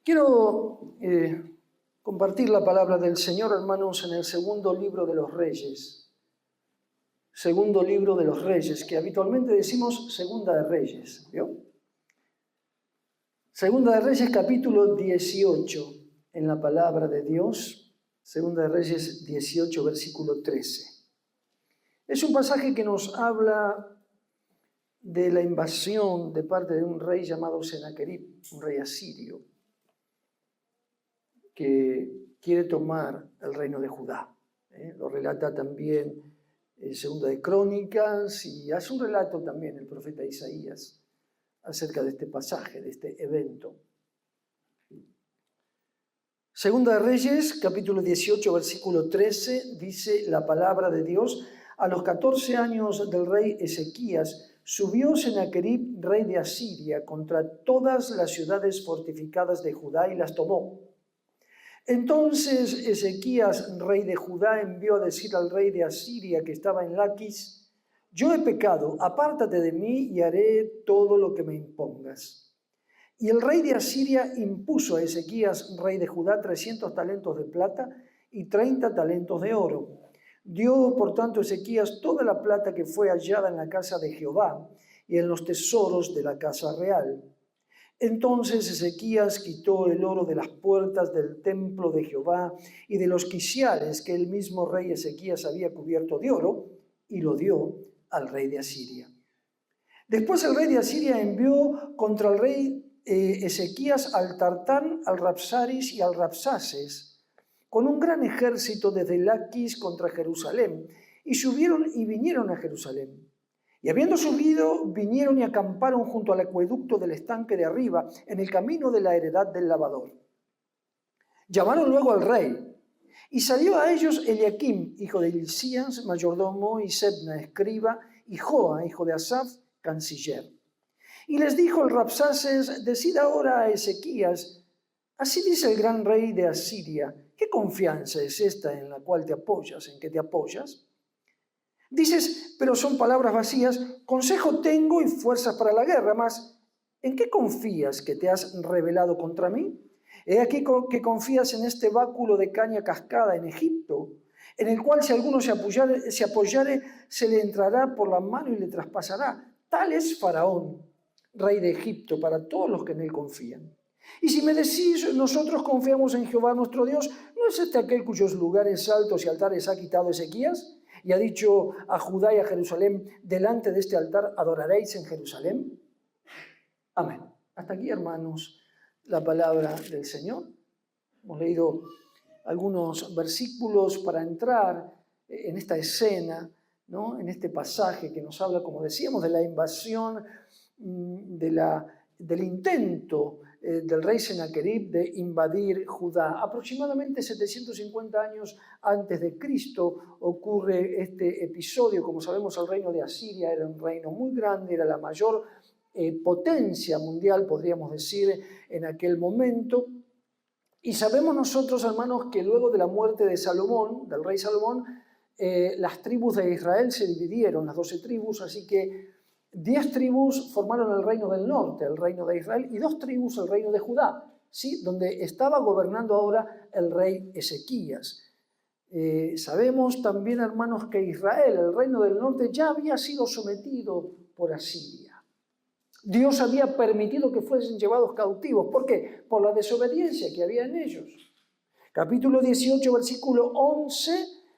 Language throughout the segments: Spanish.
Quiero compartir la palabra del Señor, hermanos, en el segundo libro de los Reyes. Segundo libro de los Reyes, que habitualmente decimos Segunda de Reyes, ¿vio? Segunda de Reyes, capítulo 18, en la palabra de Dios. Segunda de Reyes 18, versículo 13. Es un pasaje que nos habla de la invasión de parte de un rey llamado Senaquerib, un rey asirio, que quiere tomar el reino de Judá. Lo relata también Segunda de Crónicas y hace un relato también el profeta Isaías acerca de este pasaje, de este evento. Segunda de Reyes, capítulo 18, versículo 13, dice la palabra de Dios: a los 14 años del rey Ezequías, subió Senaquerib, rey de Asiria, contra todas las ciudades fortificadas de Judá y las tomó. Entonces Ezequías, rey de Judá, envió a decir al rey de Asiria que estaba en Laquis: yo he pecado, apártate de mí y haré todo lo que me impongas. Y el rey de Asiria impuso a Ezequías, rey de Judá, 300 talentos de plata y 30 talentos de oro. Dio, por tanto, Ezequías toda la plata que fue hallada en la casa de Jehová y en los tesoros de la casa real. Entonces Ezequías quitó el oro de las puertas del templo de Jehová y de los quiciales que el mismo rey Ezequías había cubierto de oro, y lo dio al rey de Asiria. Después el rey de Asiria envió contra el rey Ezequías al Tartán, al Rabsaris y al Rabsaces, con un gran ejército desde Laquis contra Jerusalén, y subieron y vinieron a Jerusalén. Y habiendo subido, vinieron y acamparon junto al acueducto del estanque de arriba, en el camino de la heredad del lavador. Llamaron luego al rey, y salió a ellos Eliakim, hijo de Hilcías, mayordomo, y Sebna, escriba, y Joa, hijo de Asaf, canciller. Y les dijo el Rabsaces: decid ahora a Ezequías: así dice el gran rey de Asiria, ¿qué confianza es esta en la cual te apoyas, en que te apoyas? Dices, pero son palabras vacías: consejo tengo y fuerzas para la guerra, mas ¿en qué confías que te has rebelado contra mí? He aquí que confías en este báculo de caña cascada en Egipto, en el cual si alguno se apoyare, se le entrará por la mano y le traspasará. Tal es Faraón, rey de Egipto, para todos los que en él confían. Y si me decís, nosotros confiamos en Jehová nuestro Dios, ¿no es este aquel cuyos lugares altos y altares ha quitado Ezequías? Y ha dicho a Judá y a Jerusalén: delante de este altar adoraréis en Jerusalén. Amén. Hasta aquí, hermanos, la palabra del Señor. Hemos leído algunos versículos para entrar en esta escena, ¿no? En este pasaje que nos habla, como decíamos, de la invasión, del intento del rey Senaquerib de invadir Judá. Aproximadamente 750 años antes de Cristo ocurre este episodio. Como sabemos, el reino de Asiria era un reino muy grande, era la mayor potencia mundial, podríamos decir, en aquel momento. Y sabemos nosotros, hermanos, que luego de la muerte de Salomón, del rey Salomón, las tribus de Israel se dividieron, las 12 tribus, así que 10 tribus formaron el reino del norte, el reino de Israel, y 2 tribus el reino de Judá, ¿sí? Donde estaba gobernando ahora el rey Ezequías. Sabemos también, hermanos, que Israel, el reino del norte, ya había sido sometido por Asiria. Dios había permitido que fuesen llevados cautivos. ¿Por qué? Por la desobediencia que había en ellos. Capítulo 18, versículo 11,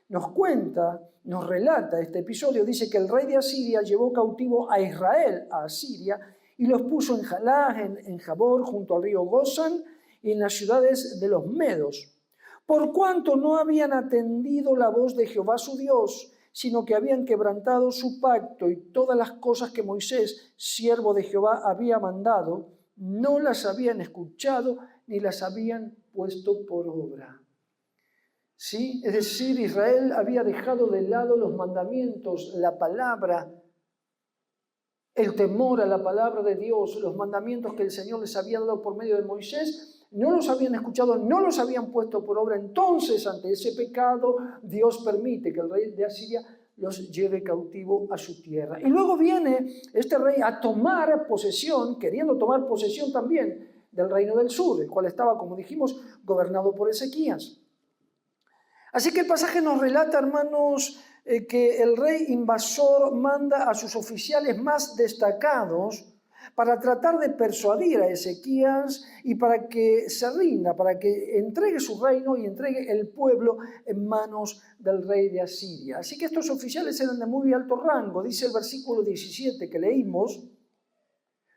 nos cuenta, nos relata este episodio. Dice que el rey de Asiria llevó cautivo a Israel, a Asiria, y los puso en Jalá, en Jabor, junto al río Gozán, y en las ciudades de los medos. Por cuanto no habían atendido la voz de Jehová su Dios, sino que habían quebrantado su pacto y todas las cosas que Moisés, siervo de Jehová, había mandado, no las habían escuchado ni las habían puesto por obra. ¿Sí? Es decir, Israel había dejado de lado los mandamientos, la palabra, el temor a la palabra de Dios, los mandamientos que el Señor les había dado por medio de Moisés. No los habían escuchado, no los habían puesto por obra. Entonces, ante ese pecado, Dios permite que el rey de Asiria los lleve cautivo a su tierra. Y luego viene este rey a tomar posesión, queriendo tomar posesión también del reino del sur, el cual estaba, como dijimos, gobernado por Ezequías. Así que el pasaje nos relata, hermanos, que el rey invasor manda a sus oficiales más destacados para tratar de persuadir a Ezequías y para que se rinda, para que entregue su reino y entregue el pueblo en manos del rey de Asiria. Así que estos oficiales eran de muy alto rango. Dice el versículo 17 que leímos: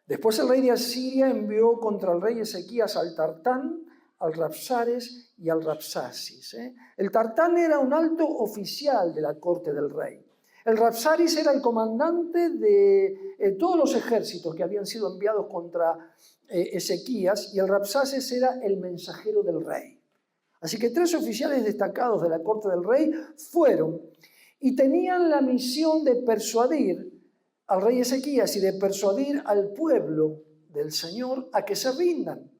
después el rey de Asiria envió contra el rey Ezequías al Tartán, al Rabsares y al Rabsasis. El Tartán era un alto oficial de la corte del rey. El Rabsaris era el comandante de todos los ejércitos que habían sido enviados contra Ezequías, y el Rabsaces era el mensajero del rey. Así que 3 oficiales destacados de la corte del rey fueron y tenían la misión de persuadir al rey Ezequías y de persuadir al pueblo del Señor a que se rindan.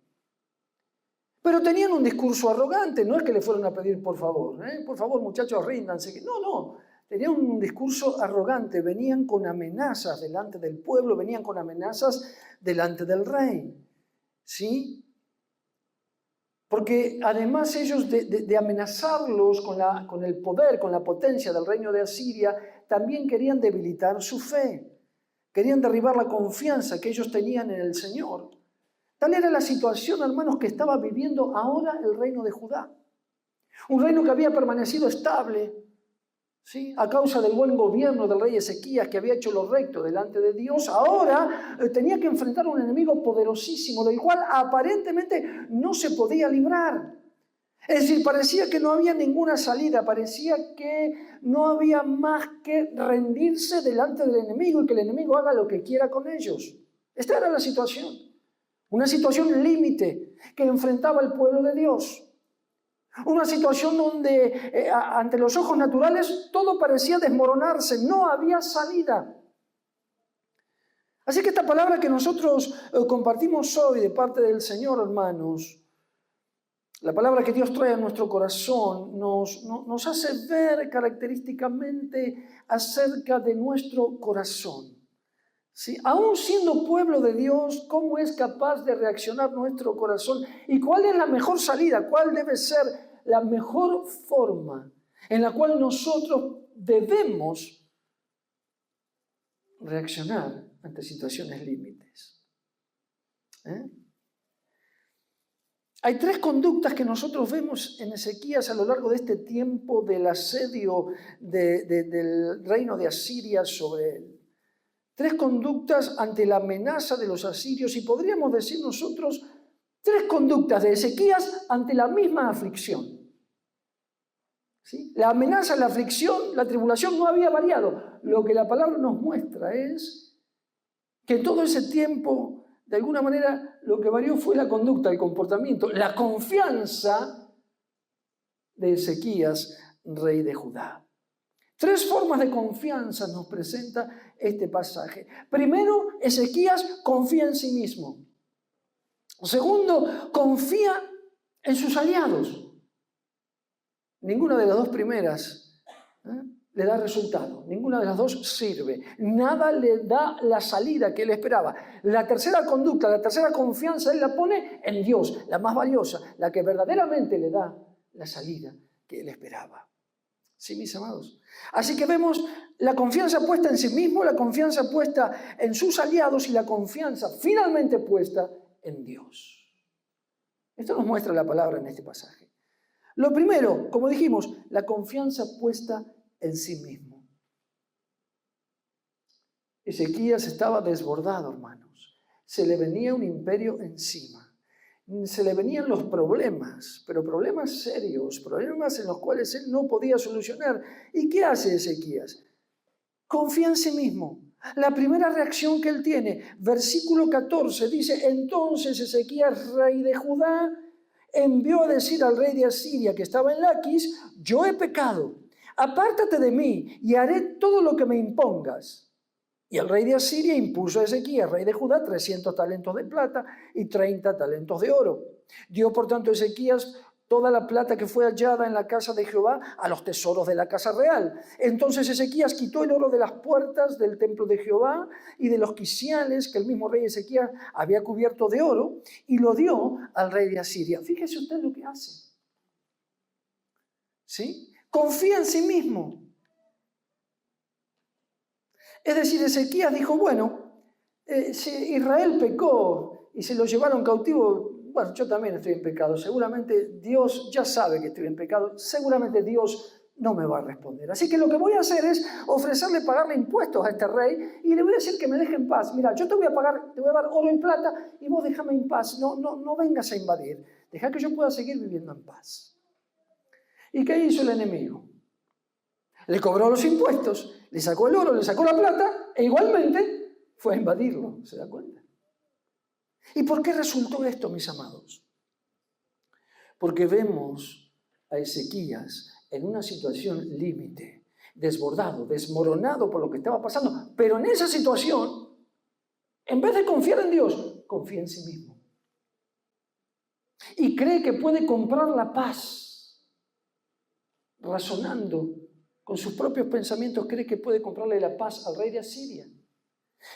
Pero tenían un discurso arrogante, no es que le fueron a pedir por favor muchachos, ríndanse. No, tenían un discurso arrogante, venían con amenazas delante del pueblo, venían con amenazas delante del rey, ¿sí? Porque además ellos de amenazarlos con el poder, con la potencia del reino de Asiria, también querían debilitar su fe, querían derribar la confianza que ellos tenían en el Señor. Tal era la situación, hermanos, que estaba viviendo ahora el reino de Judá. Un reino que había permanecido estable, ¿sí?, a causa del buen gobierno del rey Ezequías, que había hecho lo recto delante de Dios. Ahora tenía que enfrentar a un enemigo poderosísimo, del cual aparentemente no se podía librar. Es decir, parecía que no había ninguna salida, parecía que no había más que rendirse delante del enemigo y que el enemigo haga lo que quiera con ellos. Esta era la situación. Una situación límite que enfrentaba el pueblo de Dios. Una situación donde ante los ojos naturales todo parecía desmoronarse, no había salida. Así que esta palabra que nosotros compartimos hoy de parte del Señor, hermanos, la palabra que Dios trae a nuestro corazón, nos hace ver característicamente acerca de nuestro corazón. ¿Sí? Aún siendo pueblo de Dios, ¿cómo es capaz de reaccionar nuestro corazón? ¿Y cuál es la mejor salida? ¿Cuál debe ser la mejor forma en la cual nosotros debemos reaccionar ante situaciones límites? Hay 3 conductas que nosotros vemos en Ezequías a lo largo de este tiempo del asedio del reino de Asiria sobre él. 3 conductas ante la amenaza de los asirios, y podríamos decir nosotros 3 conductas de Ezequías ante la misma aflicción. ¿Sí? La amenaza, la aflicción, la tribulación no había variado. Lo que la palabra nos muestra es que todo ese tiempo, de alguna manera, lo que varió fue la conducta, el comportamiento, la confianza de Ezequías, rey de Judá. 3 formas de confianza nos presenta este pasaje. Primero, Ezequías confía en sí mismo. Segundo, confía en sus aliados. Ninguna de las 2 primeras le da resultado. Ninguna de las 2 sirve. Nada le da la salida que él esperaba. La tercera conducta, la tercera confianza, él la pone en Dios, la más valiosa, la que verdaderamente le da la salida que él esperaba. Sí, mis amados. Así que vemos la confianza puesta en sí mismo, la confianza puesta en sus aliados y la confianza finalmente puesta en Dios. Esto nos muestra la palabra en este pasaje. Lo primero, como dijimos, la confianza puesta en sí mismo. Ezequías estaba desbordado, hermanos. Se le venía un imperio encima. Se le venían los problemas, pero problemas serios, problemas en los cuales él no podía solucionar. ¿Y qué hace Ezequías? Confía en sí mismo. La primera reacción que él tiene, versículo 14, dice: entonces Ezequías, rey de Judá, envió a decir al rey de Asiria que estaba en Laquis: yo he pecado, apártate de mí y haré todo lo que me impongas. Y el rey de Asiria impuso a Ezequías, rey de Judá, 300 talentos de plata y 30 talentos de oro. Dio por tanto Ezequías toda la plata que fue hallada en la casa de Jehová a los tesoros de la casa real. Entonces Ezequías quitó el oro de las puertas del templo de Jehová y de los quiciales que el mismo rey Ezequías había cubierto de oro y lo dio al rey de Asiria. Fíjese usted lo que hace. ¿Sí? Confía en sí mismo. Es decir, Ezequías dijo, bueno, si Israel pecó y se lo llevaron cautivo, bueno, yo también estoy en pecado. Seguramente Dios ya sabe que estoy en pecado. Seguramente Dios no me va a responder. Así que lo que voy a hacer es ofrecerle pagarle impuestos a este rey y le voy a decir que me deje en paz. Mira, yo te voy a pagar, te voy a dar oro y plata y vos déjame en paz. No vengas a invadir. Deja que yo pueda seguir viviendo en paz. ¿Y qué hizo el enemigo? Le cobró los impuestos, le sacó el oro, le sacó la plata e igualmente fue a invadirlo. ¿Se da cuenta? ¿Y por qué resultó esto, mis amados? Porque vemos a Ezequías en una situación límite, desbordado, desmoronado por lo que estaba pasando, pero en esa situación, en vez de confiar en Dios, confía en sí mismo. Y cree que puede comprar la paz, razonando con sus propios pensamientos, cree que puede comprarle la paz al rey de Asiria.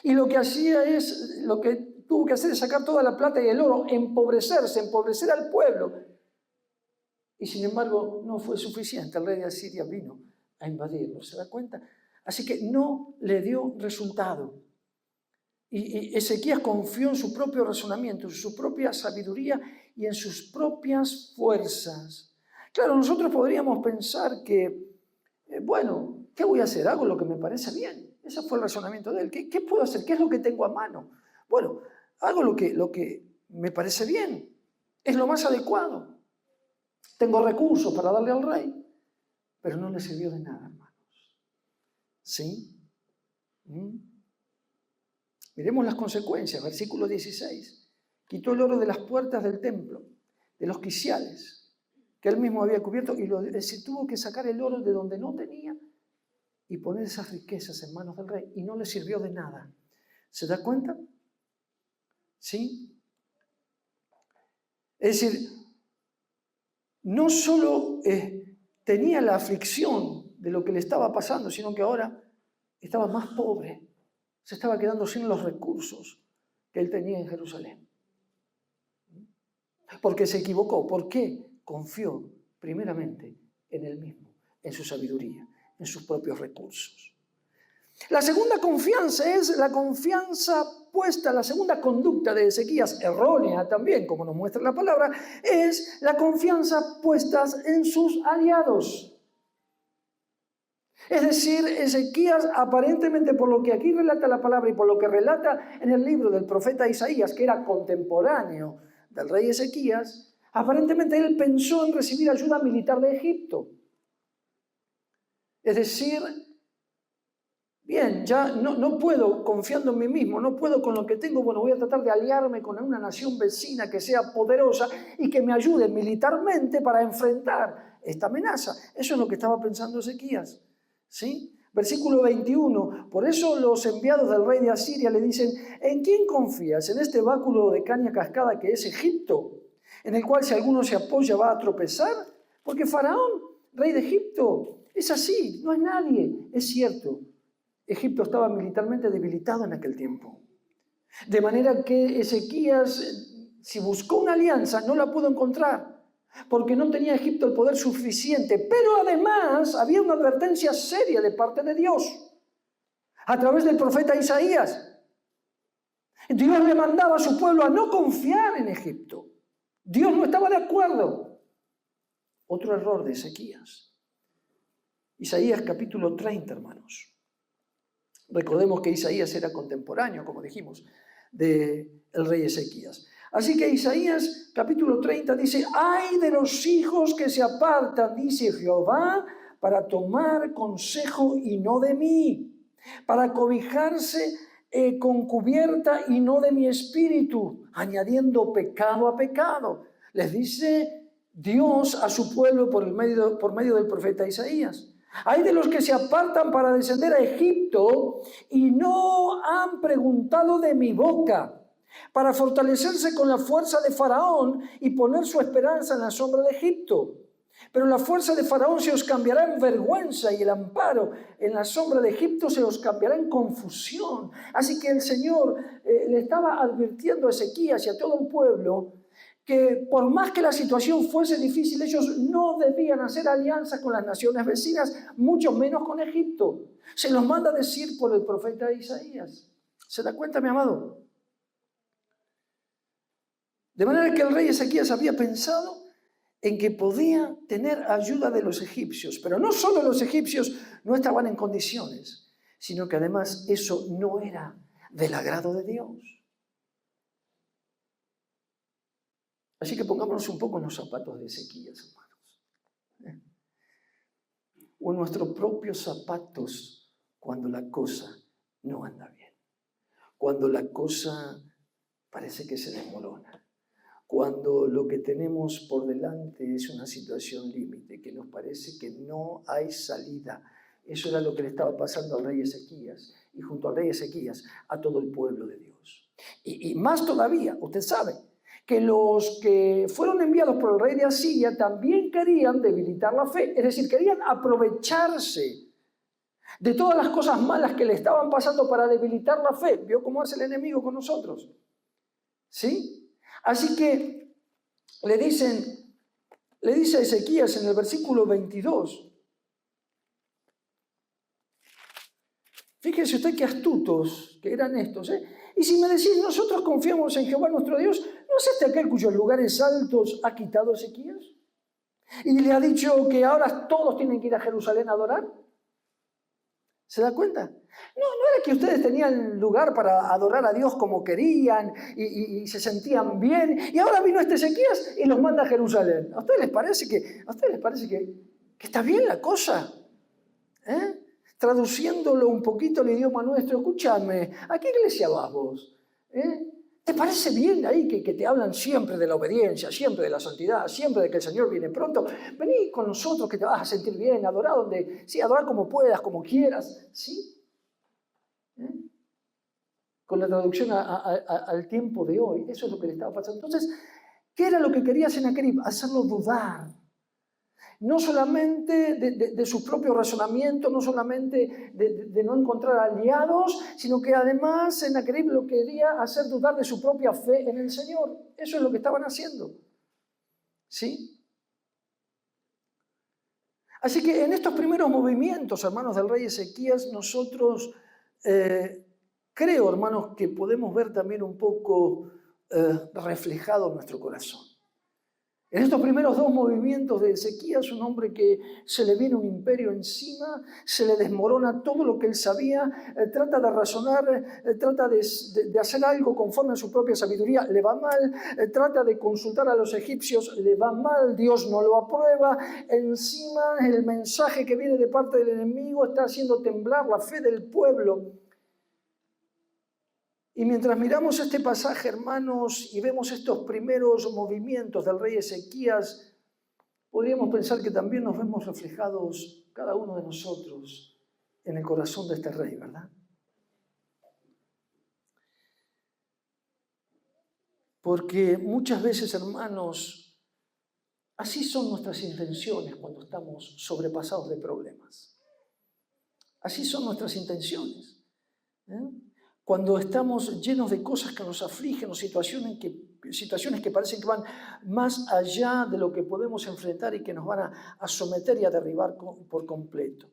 Y lo que hacía es, lo que tuvo que hacer es sacar toda la plata y el oro, empobrecer al pueblo. Y sin embargo no fue suficiente, el rey de Asiria vino a invadirlo, ¿se da cuenta? Así que no le dio resultado. Y Ezequías confió en su propio razonamiento, en su propia sabiduría y en sus propias fuerzas. Claro, nosotros podríamos pensar que, bueno, ¿qué voy a hacer? Hago lo que me parece bien. Ese fue el razonamiento de él. ¿Qué puedo hacer? ¿Qué es lo que tengo a mano? Bueno, hago lo que me parece bien. Es lo más adecuado. Tengo recursos para darle al rey, pero no le sirvió de nada, hermanos. ¿Sí? Miremos las consecuencias. Versículo 16. Quitó el oro de las puertas del templo, de los quiciales que él mismo había cubierto, y se tuvo que sacar el oro de donde no tenía y poner esas riquezas en manos del rey, y no le sirvió de nada. ¿Se da cuenta? ¿Sí? Es decir, no solo tenía la aflicción de lo que le estaba pasando, sino que ahora estaba más pobre, se estaba quedando sin los recursos que él tenía en Jerusalén. Porque se equivocó. ¿Por qué? Confió primeramente en él mismo, en su sabiduría, en sus propios recursos. La segunda confianza es la confianza puesta, la segunda conducta de Ezequías, errónea también, como nos muestra la palabra, es la confianza puesta en sus aliados. Es decir, Ezequías, aparentemente por lo que aquí relata la palabra y por lo que relata en el libro del profeta Isaías, que era contemporáneo del rey Ezequías, aparentemente él pensó en recibir ayuda militar de Egipto. Es decir, bien, ya no puedo confiando en mí mismo, no puedo con lo que tengo, bueno, voy a tratar de aliarme con una nación vecina que sea poderosa y que me ayude militarmente para enfrentar esta amenaza. Eso es lo que estaba pensando Ezequías, ¿sí? Versículo 21, por eso los enviados del rey de Asiria le dicen, ¿en quién confías? ¿En este báculo de caña cascada que es Egipto, en el cual si alguno se apoya va a tropezar? Porque Faraón, rey de Egipto, es así, no es nadie, es cierto. Egipto estaba militarmente debilitado en aquel tiempo. De manera que Ezequías, si buscó una alianza, no la pudo encontrar, porque no tenía Egipto el poder suficiente. Pero además había una advertencia seria de parte de Dios, a través del profeta Isaías. Dios le mandaba a su pueblo a no confiar en Egipto. Dios no estaba de acuerdo. Otro error de Ezequías. Isaías capítulo 30, hermanos. Recordemos que Isaías era contemporáneo, como dijimos, del rey Ezequías. Así que Isaías capítulo 30 dice, ¡ay de los hijos que se apartan, dice Jehová, para tomar consejo y no de mí, para cobijarse con cubierta y no de mi espíritu, añadiendo pecado a pecado? Les dice Dios a su pueblo por medio del profeta Isaías. Hay de los que se apartan para descender a Egipto y no han preguntado de mi boca, para fortalecerse con la fuerza de Faraón y poner su esperanza en la sombra de Egipto. Pero la fuerza de Faraón se os cambiará en vergüenza y el amparo en la sombra de Egipto se os cambiará en confusión. Así que el Señor le estaba advirtiendo a Ezequías y a todo el pueblo que por más que la situación fuese difícil, ellos no debían hacer alianzas con las naciones vecinas, mucho menos con Egipto. Se los manda a decir por el profeta Isaías. ¿Se da cuenta, mi amado? De manera que el rey Ezequías había pensado en que podía tener ayuda de los egipcios, pero no solo los egipcios no estaban en condiciones, sino que además eso no era del agrado de Dios. Así que pongámonos un poco en los zapatos de Ezequías, hermanos. O en nuestros propios zapatos cuando la cosa no anda bien. Cuando la cosa parece que se desmorona. Cuando lo que tenemos por delante es una situación límite, que nos parece que no hay salida. Eso era lo que le estaba pasando al rey Ezequías, y junto al rey Ezequías, a todo el pueblo de Dios. Y más todavía, usted sabe, que los que fueron enviados por el rey de Asiria también querían debilitar la fe, es decir, querían aprovecharse de todas las cosas malas que le estaban pasando para debilitar la fe. ¿Vio cómo hace el enemigo con nosotros? ¿Sí? Así que le dice a Ezequías en el versículo 22, fíjese usted qué astutos que eran estos, Y si me decís, nosotros confiamos en Jehová nuestro Dios, ¿no es este aquel cuyos lugares altos ha quitado Ezequías? Y le ha dicho que ahora todos tienen que ir a Jerusalén a adorar. ¿Se da cuenta? No era que ustedes tenían lugar para adorar a Dios como querían y se sentían bien, y ahora vino este Ezequías y los manda a Jerusalén. ¿A ustedes les parece que está bien la cosa? Traduciéndolo un poquito al idioma nuestro, escúchame, ¿a qué iglesia vas vos? ¿Te parece bien ahí que te hablan siempre de la obediencia, siempre de la santidad, siempre de que el Señor viene pronto? Vení con nosotros que te vas a sentir bien, adorar adorar como puedas, como quieras, ¿sí? Con la traducción al tiempo de hoy, eso es lo que le estaba pasando. Entonces, ¿qué era lo que quería Sennacherib? Hacerlo dudar. No solamente de su propio razonamiento, no solamente de no encontrar aliados, sino que además Sennacherib lo quería hacer dudar de su propia fe en el Señor. Eso es lo que estaban haciendo. ¿Sí? Así que en estos primeros movimientos, hermanos del rey Ezequías, nosotros creo, hermanos, que podemos ver también un poco reflejado nuestro corazón. En estos primeros dos movimientos de Ezequías, un hombre que se le viene un imperio encima, se le desmorona todo lo que él sabía, trata de razonar, trata de hacer algo conforme a su propia sabiduría, le va mal, trata de consultar a los egipcios, le va mal, Dios no lo aprueba, encima el mensaje que viene de parte del enemigo está haciendo temblar la fe del pueblo. Y mientras miramos este pasaje, hermanos, y vemos estos primeros movimientos del rey Ezequías, podríamos pensar que también nos vemos reflejados cada uno de nosotros en el corazón de este rey, ¿verdad? Porque muchas veces, hermanos, así son nuestras intenciones cuando estamos sobrepasados de problemas. Así son nuestras intenciones. Cuando estamos llenos de cosas que nos afligen o situaciones que parecen que van más allá de lo que podemos enfrentar y que nos van a someter y a derribar por completo.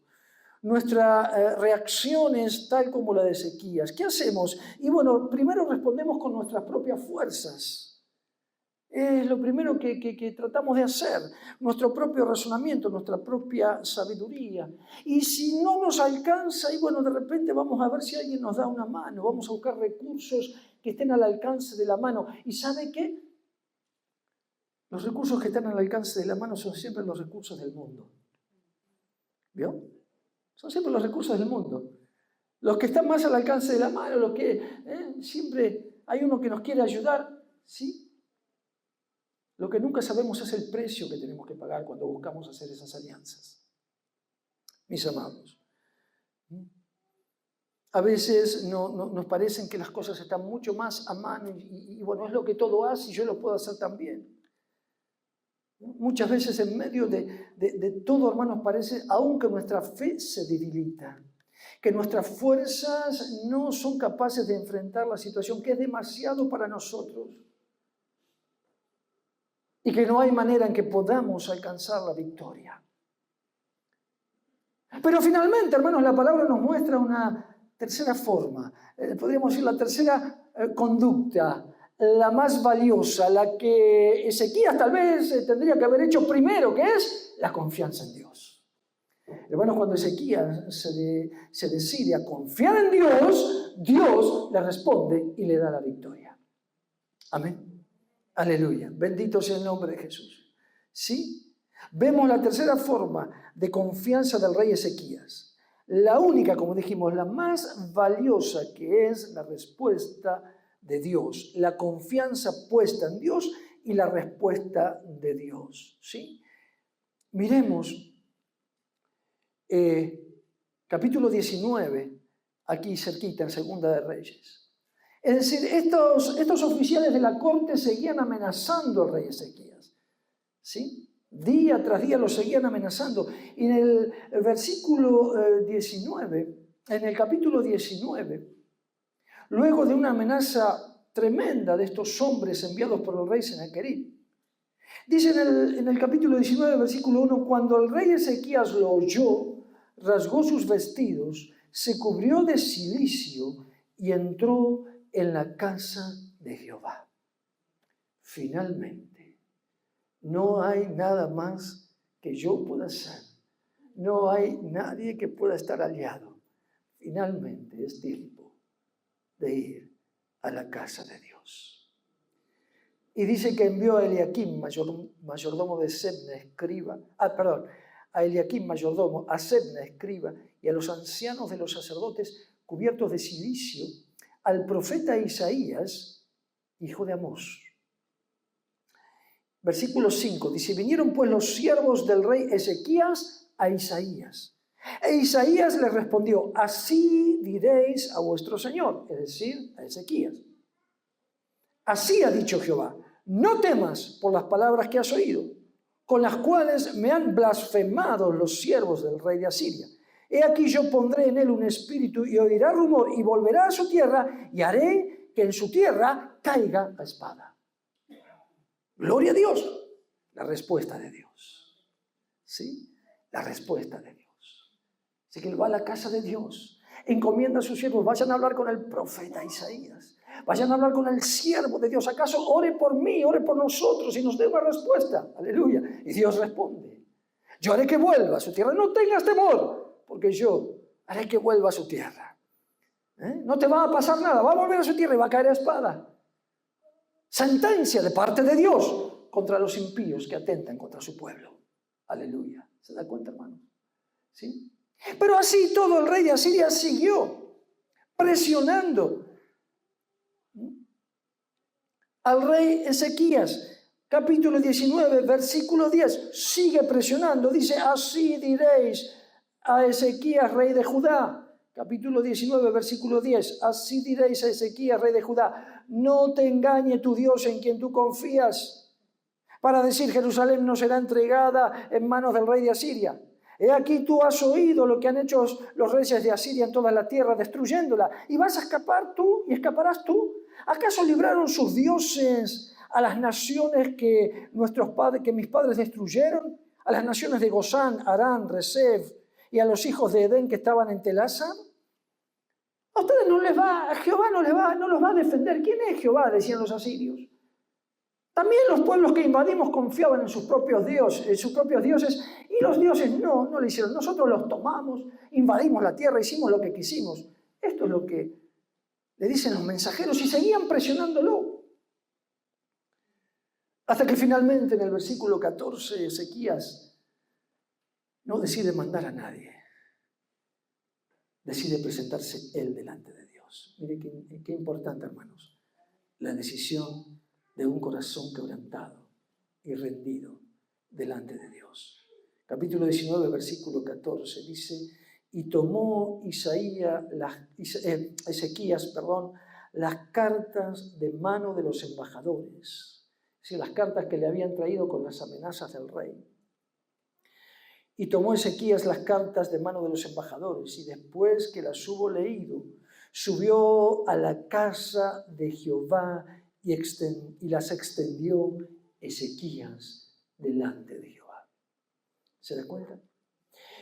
Nuestra reacción es tal como la de Ezequías. ¿Qué hacemos? Y bueno, primero respondemos con nuestras propias fuerzas. Es lo primero que tratamos de hacer, nuestro propio razonamiento, nuestra propia sabiduría. Y si no nos alcanza, y bueno, de repente vamos a ver si alguien nos da una mano, vamos a buscar recursos que estén al alcance de la mano. ¿Y sabe qué? Los recursos que están al alcance de la mano son siempre los recursos del mundo. ¿Vio? Son siempre los recursos del mundo. Los que están más al alcance de la mano, los que siempre hay uno que nos quiere ayudar, ¿sí? Lo que nunca sabemos es el precio que tenemos que pagar cuando buscamos hacer esas alianzas. Mis amados. A veces nos parecen que las cosas están mucho más a mano y bueno, es lo que todo hace y yo lo puedo hacer también. Muchas veces en medio de todo, hermanos, parece aún que nuestra fe se debilita, que nuestras fuerzas no son capaces de enfrentar la situación, que es demasiado para nosotros y que no hay manera en que podamos alcanzar la victoria. Pero finalmente, hermanos, la palabra nos muestra una tercera forma, podríamos decir la tercera conducta, la más valiosa, la que Ezequías tal vez tendría que haber hecho primero, que es la confianza en Dios. Hermanos, cuando Ezequías se decide a confiar en Dios, Dios le responde y le da la victoria. Amén. Aleluya. Bendito sea el nombre de Jesús. ¿Sí? Vemos la tercera forma de confianza del rey Ezequías. La única, como dijimos, la más valiosa, que es la respuesta de Dios, la confianza puesta en Dios y la respuesta de Dios. ¿Sí? Miremos capítulo 19, aquí cerquita en Segunda de Reyes. Es decir, estos oficiales de la corte seguían amenazando al rey Ezequías. ¿Sí? Día tras día lo seguían amenazando. Y en el versículo 19, en el capítulo 19, luego de una amenaza tremenda de estos hombres enviados por el rey Sennacherib, dice en el capítulo 19, versículo 1, cuando el rey Ezequías lo oyó, rasgó sus vestidos, se cubrió de cilicio y entró en la casa de Jehová. Finalmente, no hay nada más que yo pueda hacer. No hay nadie que pueda estar aliado. Finalmente es tiempo de ir a la casa de Dios. Y dice que envió a Eliaquim, mayordomo de Sebna, escriba, a Eliaquim, mayordomo, a Sebna, escriba, y a los ancianos de los sacerdotes cubiertos de cilicio, al profeta Isaías, hijo de Amós. Versículo 5, dice, vinieron pues los siervos del rey Ezequías a Isaías. E Isaías les respondió, así diréis a vuestro señor, es decir, a Ezequías. Así ha dicho Jehová, no temas por las palabras que has oído, con las cuales me han blasfemado los siervos del rey de Asiria. He aquí yo pondré en él un espíritu y oirá rumor y volverá a su tierra y haré que en su tierra caiga la espada. Gloria a Dios. La respuesta de Dios. ¿Sí? La respuesta de Dios. Así que él va a la casa de Dios, encomienda a sus siervos, vayan a hablar con el profeta Isaías, vayan a hablar con el siervo de Dios, ¿acaso ore por mí, ore por nosotros y nos dé una respuesta? Aleluya. Y Dios responde, yo haré que vuelva a su tierra, no tengas temor, porque yo haré que vuelva a su tierra. No te va a pasar nada, va a volver a su tierra y va a caer a espada. Sentencia de parte de Dios contra los impíos que atentan contra su pueblo. Aleluya. ¿Se da cuenta, hermano? ¿Sí? Pero así todo el rey de Asiria siguió presionando al rey Ezequías. Capítulo 19, versículo 10. Sigue presionando. Dice, así diréis a Ezequías, rey de Judá. Capítulo 19, versículo 10. Así diréis a Ezequías, rey de Judá, no te engañe tu Dios en quien tú confías, para decir Jerusalén no será entregada en manos del rey de Asiria. He aquí tú has oído lo que han hecho los reyes de Asiria en toda la tierra, destruyéndola. ¿Y vas a escapar tú? ¿Y escaparás tú? ¿Acaso libraron sus dioses a las naciones que mis padres destruyeron? A las naciones de Gozán, Harán, Resef y a los hijos de Edén que estaban en Telasa. A ustedes Jehová no los va a defender. ¿Quién es Jehová?, decían los asirios. También los pueblos que invadimos confiaban en sus propios dioses, y los dioses no le hicieron. Nosotros los tomamos, invadimos la tierra, hicimos lo que quisimos. Esto es lo que le dicen los mensajeros y seguían presionándolo. Hasta que finalmente en el versículo 14 Ezequías no decide mandar a nadie. Decide presentarse él delante de Dios. Mire qué importante, hermanos, la decisión de un corazón quebrantado y rendido delante de Dios. Capítulo 19, versículo 14 dice, Y tomó Ezequías, las cartas de mano de los embajadores, es decir, las cartas que le habían traído con las amenazas del rey. Y tomó Ezequías las cartas de mano de los embajadores, y después que las hubo leído, subió a la casa de Jehová y las extendió Ezequías delante de Jehová. ¿Se da cuenta?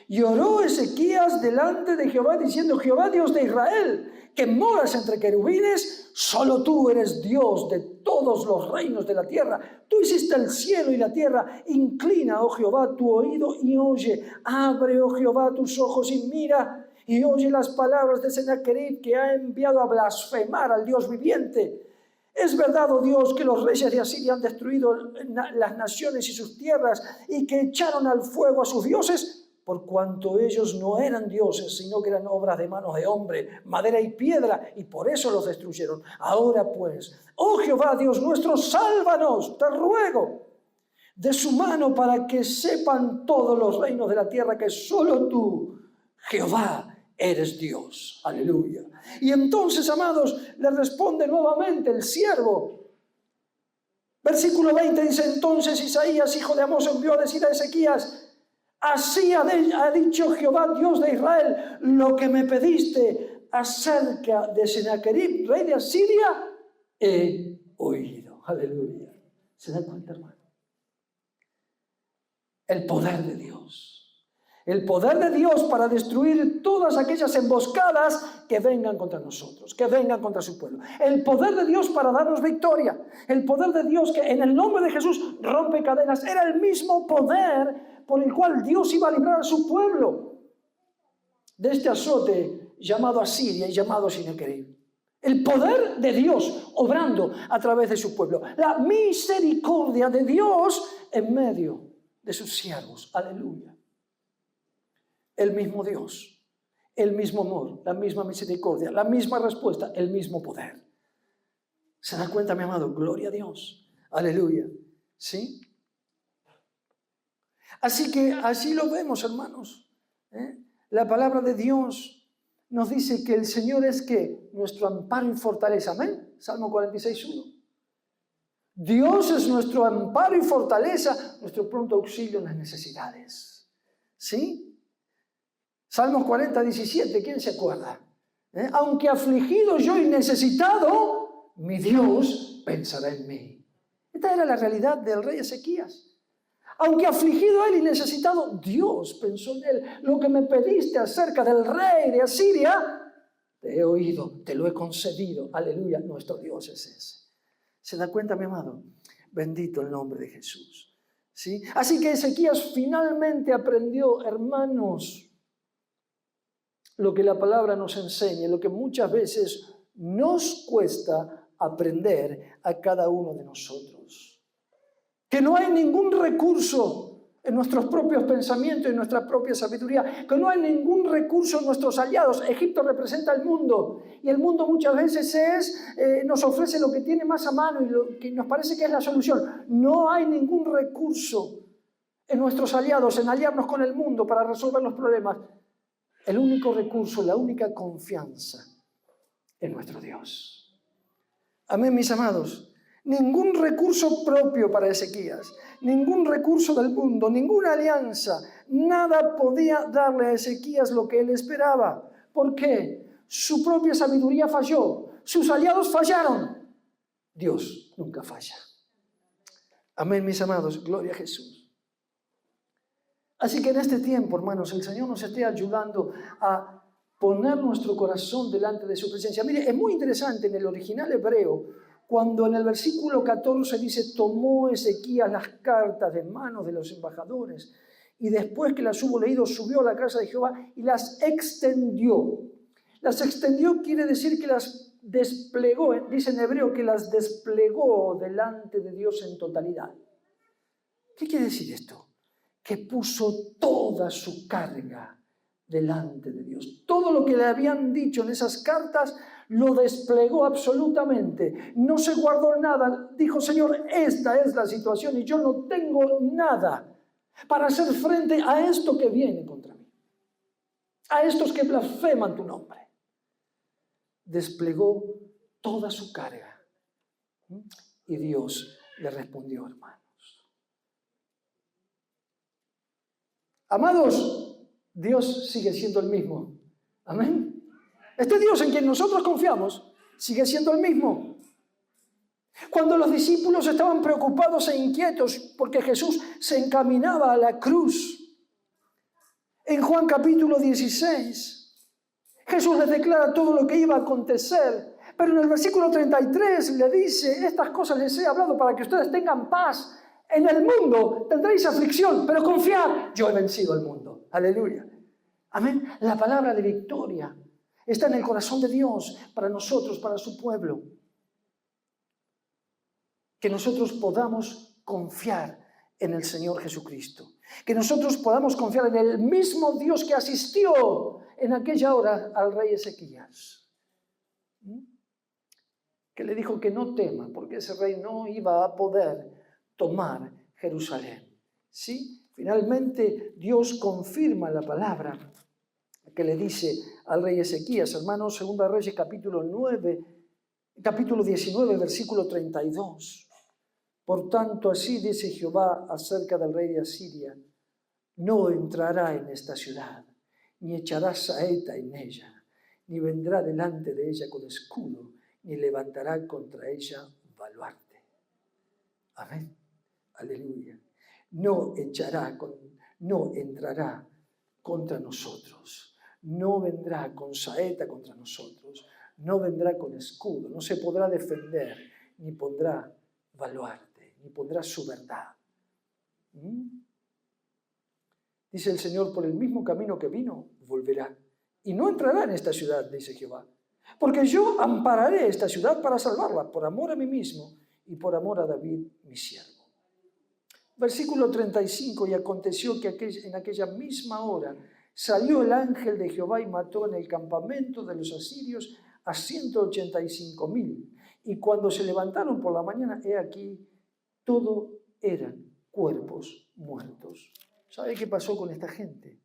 Y oró Ezequías delante de Jehová diciendo: Jehová, Dios de Israel, que moras entre querubines, solo tú eres Dios de todos los reinos de la tierra. Tú hiciste el cielo y la tierra. Inclina, oh Jehová, tu oído y oye. Abre, oh Jehová, tus ojos y mira, y oye las palabras de Sennacherib, que ha enviado a blasfemar al Dios viviente. Es verdad, oh Dios, que los reyes de Asiria han destruido las naciones y sus tierras, y que echaron al fuego a sus dioses, por cuanto ellos no eran dioses, sino que eran obras de manos de hombre, madera y piedra, y por eso los destruyeron. Ahora pues, oh Jehová Dios nuestro, sálvanos, te ruego, de su mano, para que sepan todos los reinos de la tierra que solo tú, Jehová, eres Dios. Aleluya. Y entonces, amados, le responde nuevamente el siervo. Versículo 20 dice: entonces Isaías, hijo de Amós, envió a decir a Ezequías: así ha dicho Jehová, Dios de Israel, lo que me pediste acerca de Sennacherib, rey de Asiria, he oído. Aleluya. ¿Se dan cuenta, hermano? El poder de Dios. El poder de Dios para destruir todas aquellas emboscadas que vengan contra nosotros, que vengan contra su pueblo. El poder de Dios para darnos victoria. El poder de Dios que en el nombre de Jesús rompe cadenas. Era el mismo poder por el cual Dios iba a librar a su pueblo de este azote llamado Asiria y llamado Sennacherib. El poder de Dios obrando a través de su pueblo. La misericordia de Dios en medio de sus siervos. Aleluya. El mismo Dios, el mismo amor, la misma misericordia, la misma respuesta, el mismo poder. ¿Se da cuenta, mi amado? Gloria a Dios. Aleluya. ¿Sí? Así que así lo vemos, hermanos. La palabra de Dios nos dice que el Señor es que nuestro amparo y fortaleza. Amén. Salmo 46:1. Dios es nuestro amparo y fortaleza, nuestro pronto auxilio en las necesidades. ¿Sí? Salmos 40:17, ¿quién se acuerda? Aunque afligido yo y necesitado, mi Dios pensará en mí. Esta era la realidad del rey Ezequías. Aunque afligido él y necesitado, Dios pensó en él. Lo que me pediste acerca del rey de Asiria, te he oído, te lo he concedido. Aleluya, nuestro Dios es ese. ¿Se da cuenta, mi amado? Bendito el nombre de Jesús. ¿Sí? Así que Ezequías finalmente aprendió, hermanos, lo que la palabra nos enseña, lo que muchas veces nos cuesta aprender a cada uno de nosotros. Que no hay ningún recurso en nuestros propios pensamientos, en nuestra propia sabiduría, que no hay ningún recurso en nuestros aliados. Egipto representa el mundo, y el mundo muchas veces nos ofrece lo que tiene más a mano y lo que nos parece que es la solución. No hay ningún recurso en nuestros aliados, en aliarnos con el mundo para resolver los problemas. El único recurso, la única confianza en nuestro Dios. Amén, mis amados. Ningún recurso propio para Ezequías, ningún recurso del mundo, ninguna alianza, nada podía darle a Ezequías lo que él esperaba. ¿Por qué? Su propia sabiduría falló, sus aliados fallaron. Dios nunca falla. Amén, mis amados. Gloria a Jesús. Así que en este tiempo, hermanos, el Señor nos esté ayudando a poner nuestro corazón delante de su presencia. Mire, es muy interesante en el original hebreo, cuando en el versículo 14 dice: tomó Ezequías las cartas de manos de los embajadores, y después que las hubo leído, subió a la casa de Jehová y las extendió. Las extendió quiere decir que las desplegó, dice en hebreo que las desplegó delante de Dios en totalidad. ¿Qué quiere decir esto? Que puso toda su carga delante de Dios. Todo lo que le habían dicho en esas cartas lo desplegó absolutamente. No se guardó nada. Dijo: Señor, esta es la situación y yo no tengo nada para hacer frente a esto que viene contra mí. a estos que blasfeman tu nombre. Desplegó toda su carga. Y Dios le respondió, hermanos. Amados, Dios sigue siendo el mismo. Amén. Este Dios en quien nosotros confiamos sigue siendo el mismo. Cuando los discípulos estaban preocupados e inquietos porque Jesús se encaminaba a la cruz, en Juan capítulo 16, Jesús les declara todo lo que iba a acontecer, pero en el versículo 33 le dice, estas cosas les he hablado para que ustedes tengan paz. En el mundo tendréis aflicción, pero confiad, yo he vencido al mundo. Aleluya. Amén. La palabra de victoria está en el corazón de Dios para nosotros, para su pueblo. Que nosotros podamos confiar en el Señor Jesucristo. Que nosotros podamos confiar en el mismo Dios que asistió en aquella hora al rey Ezequías. Que le dijo que no tema, porque ese rey no iba a poder tomar Jerusalén. ¿Sí? Finalmente Dios confirma la palabra que le dice al rey Ezequías. Hermanos, Segunda Reyes capítulo 19, versículo 32. Por tanto, así dice Jehová acerca del rey de Asiria: no entrará en esta ciudad, ni echará saeta en ella, ni vendrá delante de ella con escudo, ni levantará contra ella baluarte. Amén. Aleluya. No entrará contra nosotros, no vendrá con saeta contra nosotros, no vendrá con escudo, no se podrá defender, ni pondrá baluarte, ni pondrá su verdad. Dice el Señor, por el mismo camino que vino, volverá, y no entrará en esta ciudad, dice Jehová, porque yo ampararé esta ciudad para salvarla, por amor a mí mismo y por amor a David, mi siervo. Versículo 35, y aconteció que en aquella misma hora salió el ángel de Jehová y mató en el campamento de los asirios a 185,000. Y cuando se levantaron por la mañana, he aquí, todo eran cuerpos muertos. ¿Sabe qué pasó con esta gente?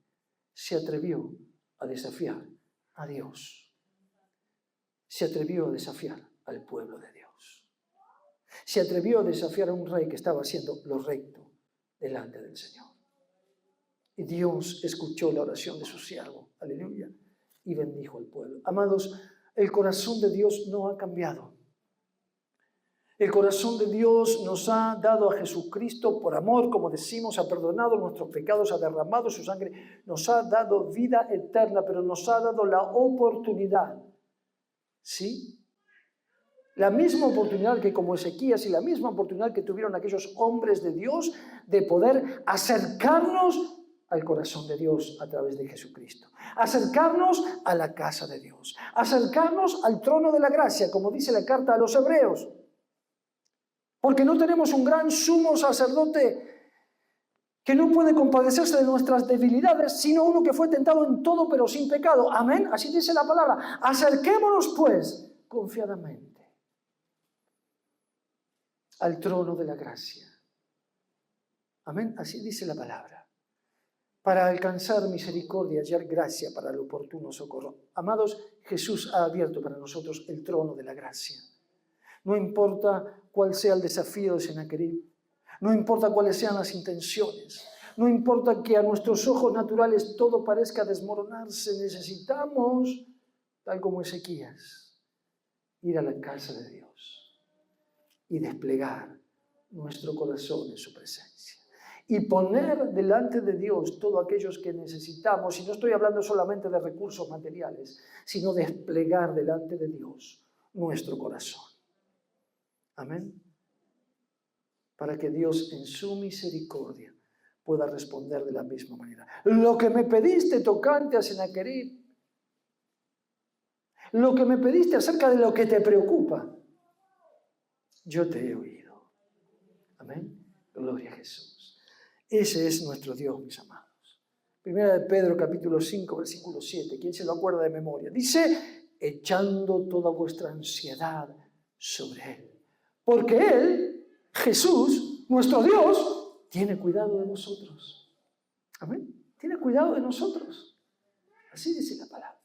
Se atrevió a desafiar a Dios. Se atrevió a desafiar al pueblo de Dios. Se atrevió a desafiar a un rey que estaba haciendo lo recto delante del Señor. Y Dios escuchó la oración de su siervo, aleluya, y bendijo al pueblo. Amados, el corazón de Dios no ha cambiado. El corazón de Dios nos ha dado a Jesucristo por amor, como decimos, ha perdonado nuestros pecados, ha derramado su sangre, nos ha dado vida eterna, pero nos ha dado la oportunidad, ¿sí? La misma oportunidad que como Ezequías y la misma oportunidad que tuvieron aquellos hombres de Dios de poder acercarnos al corazón de Dios a través de Jesucristo. Acercarnos a la casa de Dios. Acercarnos al trono de la gracia, como dice la carta a los Hebreos. Porque no tenemos un gran sumo sacerdote que no puede compadecerse de nuestras debilidades, sino uno que fue tentado en todo pero sin pecado. Amén. Así dice la palabra. Acerquémonos pues confiadamente al trono de la gracia. Amén. Así dice la palabra. Para alcanzar misericordia y hallar gracia para el oportuno socorro. Amados, Jesús ha abierto para nosotros el trono de la gracia. No importa cuál sea el desafío de Sennacherib, no importa cuáles sean las intenciones, no importa que a nuestros ojos naturales todo parezca desmoronarse, necesitamos, tal como Ezequías, ir a la casa de Dios y desplegar nuestro corazón en su presencia. Y poner delante de Dios todo aquellos que necesitamos, y no estoy hablando solamente de recursos materiales, sino desplegar delante de Dios nuestro corazón. Amén. Para que Dios en su misericordia pueda responder de la misma manera. Lo que me pediste tocante a Sennacherib, lo que me pediste acerca de lo que te preocupa, yo te he oído. Amén. Gloria a Jesús. Ese es nuestro Dios, mis amados. Primera de Pedro, capítulo 5, versículo 7. ¿Quién se lo acuerda de memoria? Dice, echando toda vuestra ansiedad sobre Él. Porque Él, Jesús, nuestro Dios, tiene cuidado de nosotros. Amén. Tiene cuidado de nosotros. Así dice la palabra.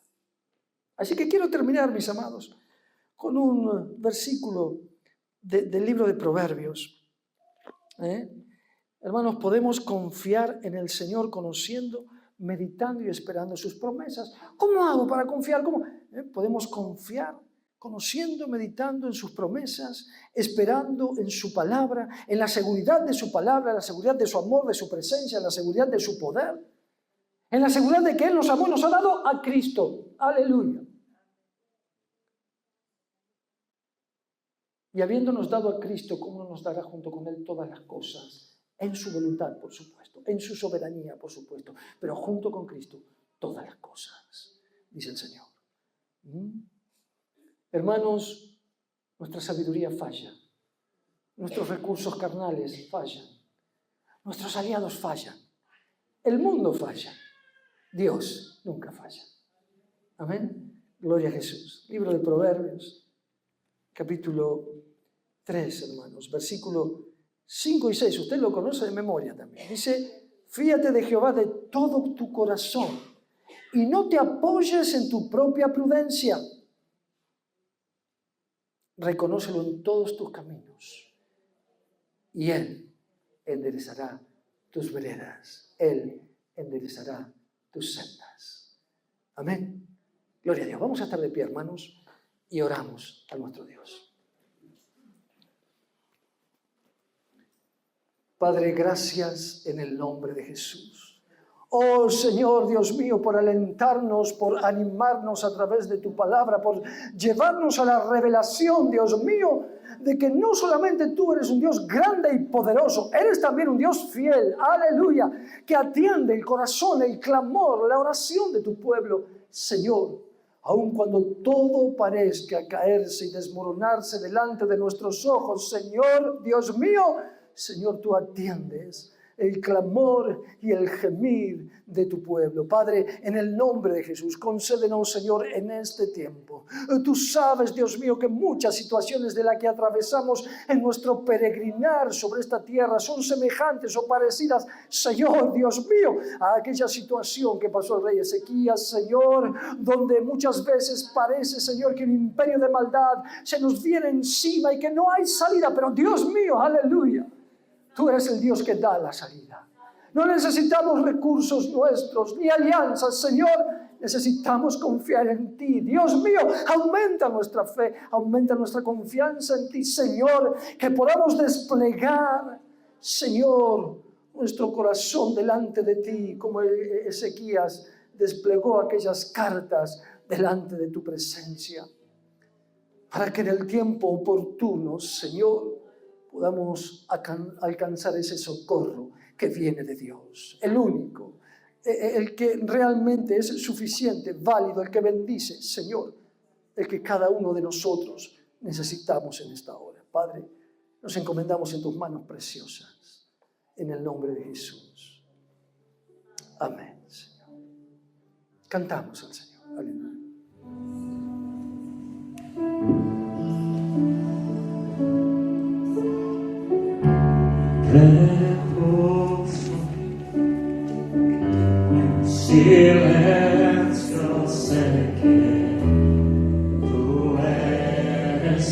Así que quiero terminar, mis amados, con un versículo del libro de Proverbios. Hermanos, podemos confiar en el Señor conociendo, meditando y esperando sus promesas. ¿Cómo hago para confiar? ¿Cómo? Podemos confiar conociendo, meditando en sus promesas, esperando en su palabra, en la seguridad de su palabra, en la seguridad de su amor, de su presencia, en la seguridad de su poder, en la seguridad de que Él nos amó y nos ha dado a Cristo. Aleluya. Y habiéndonos dado a Cristo, ¿cómo no nos dará junto con Él todas las cosas? En su voluntad, por supuesto, en su soberanía, por supuesto, pero junto con Cristo, todas las cosas, dice el Señor. Hermanos, nuestra sabiduría falla, nuestros recursos carnales fallan, nuestros aliados fallan, el mundo falla, Dios nunca falla. Amén. Gloria a Jesús. Libro de Proverbios, capítulo 3, hermanos, versículo 5 y 6. Usted lo conoce de memoria también. Dice, fíate de Jehová de todo tu corazón y no te apoyes en tu propia prudencia. Reconócelo en todos tus caminos y Él enderezará tus veredas. Él enderezará tus sendas. Amén. Gloria a Dios. Vamos a estar de pie, hermanos, y oramos a nuestro Dios. Padre, gracias en el nombre de Jesús. Oh Señor, Dios mío, por alentarnos, por animarnos a través de tu palabra, por llevarnos a la revelación, Dios mío, de que no solamente tú eres un Dios grande y poderoso, eres también un Dios fiel, aleluya, que atiende el corazón, el clamor, la oración de tu pueblo. Señor, aun cuando todo parezca caerse y desmoronarse delante de nuestros ojos, Señor, Dios mío, Señor, tú atiendes el clamor y el gemir de tu pueblo. Padre, en el nombre de Jesús, concédenos, Señor, en este tiempo. Tú sabes, Dios mío, que muchas situaciones de las que atravesamos en nuestro peregrinar sobre esta tierra son semejantes o parecidas, Señor, Dios mío, a aquella situación que pasó el rey Ezequías, Señor, donde muchas veces parece, Señor, que un imperio de maldad se nos viene encima y que no hay salida, pero Dios mío, aleluya, tú eres el Dios que da la salida. No necesitamos recursos nuestros ni alianzas, Señor. Necesitamos confiar en ti. Dios mío, aumenta nuestra fe, aumenta nuestra confianza en ti, Señor. Que podamos desplegar, Señor, nuestro corazón delante de ti, como Ezequías desplegó aquellas cartas delante de tu presencia. Para que en el tiempo oportuno, Señor, podamos alcanzar ese socorro que viene de Dios, el único, el que realmente es suficiente, válido, el que bendice, Señor, el que cada uno de nosotros necesitamos en esta hora. Padre, nos encomendamos en tus manos preciosas, en el nombre de Jesús. Amén, Señor. Cantamos al Señor. Aleluya. Silenzio sé que tú eres